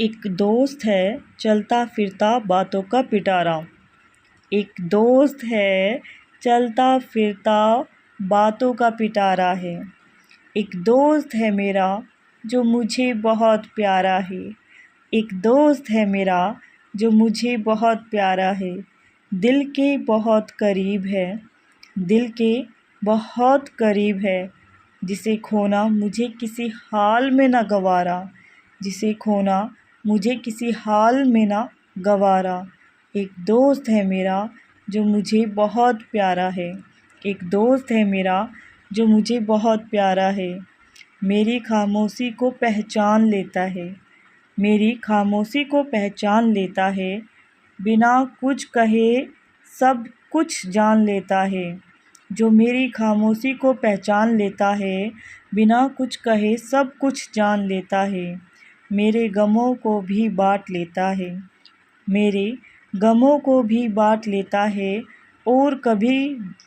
एक दोस्त है चलता फिरता बातों का पिटारा। एक दोस्त है चलता फिरता बातों का पिटारा है। एक दोस्त है मेरा जो मुझे बहुत प्यारा है। एक दोस्त है मेरा जो मुझे बहुत प्यारा है। दिल के बहुत करीब है, दिल के बहुत करीब है। जिसे खोना मुझे किसी हाल में न गवारा, जिसे खोना मुझे किसी हाल में ना गवारा। एक दोस्त है मेरा जो मुझे बहुत प्यारा है। एक दोस्त है मेरा जो मुझे बहुत प्यारा है। मेरी खामोशी को पहचान लेता है, मेरी खामोशी को पहचान लेता है। बिना कुछ कहे सब कुछ जान लेता है। जो मेरी खामोशी को पहचान लेता है, बिना कुछ कहे सब कुछ जान लेता है। मेरे गमों को भी बाँट लेता है, मेरे गमों को भी बाँट लेता है। और कभी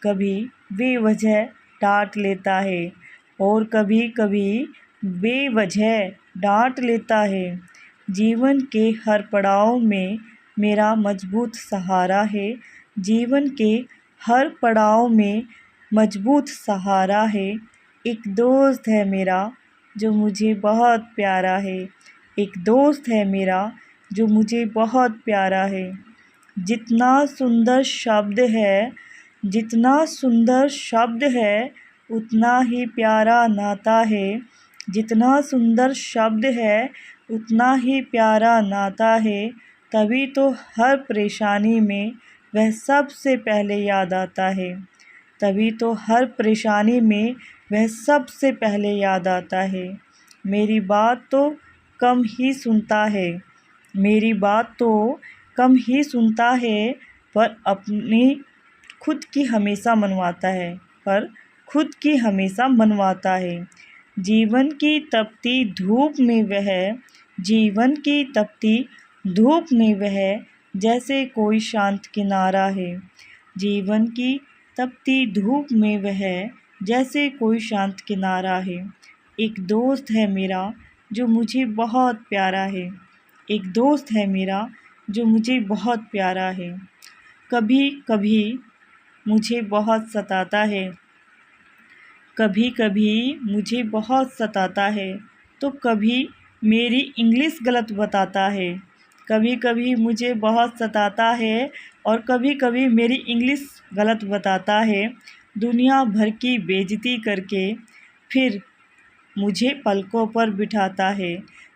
कभी बेवजह डाँट लेता है, और कभी कभी बेवजह डाँट लेता है। जीवन के हर पड़ाव में मेरा मजबूत सहारा है। जीवन के हर पड़ाव में मजबूत सहारा है। एक दोस्त है मेरा जो मुझे बहुत प्यारा है। एक दोस्त है मेरा जो मुझे बहुत प्यारा है। जितना सुंदर शब्द है, जितना सुंदर शब्द है, उतना ही प्यारा नाता है। जितना सुंदर शब्द है, उतना ही प्यारा नाता है। तभी तो हर परेशानी में वह सबसे पहले याद आता है। तभी तो हर परेशानी में वह सबसे पहले याद आता है। मेरी बात तो कम ही सुनता है, मेरी बात तो कम ही सुनता है, पर अपनी खुद की हमेशा मनवाता है, पर खुद की हमेशा मनवाता है। जीवन की तपती धूप में वह, जीवन की तपती धूप में वह जैसे कोई शांत किनारा है। जीवन की तपती धूप में वह जैसे कोई शांत किनारा है। एक दोस्त है मेरा जो मुझे बहुत प्यारा है। एक दोस्त है मेरा जो मुझे बहुत प्यारा है। कभी कभी मुझे बहुत सताता है, कभी कभी मुझे बहुत सताता है, तो कभी मेरी इंग्लिश गलत बताता है। कभी कभी मुझे बहुत सताता है और कभी कभी मेरी इंग्लिश गलत बताता है। दुनिया भर की बेइज्जती करके फिर मुझे पलकों पर बिठाता है।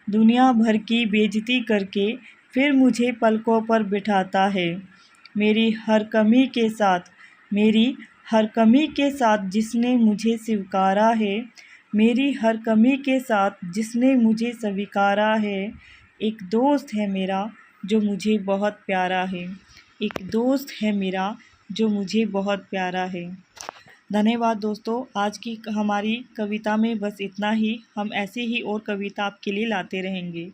दुनिया भर की बेइज्जती करके फिर मुझे पलकों पर बिठाता है। मेरी हर कमी के साथ, मेरी हर कमी के साथ जिसने मुझे स्वीकारा है, मेरी हर कमी के साथ जिसने मुझे स्वीकारा है। एक दोस्त है मेरा जो मुझे बहुत प्यारा है। एक दोस्त है मेरा जो मुझे बहुत प्यारा है। धन्यवाद दोस्तों, आज की हमारी कविता में बस इतना ही। हम ऐसे ही और कविता आपके लिए लाते रहेंगे।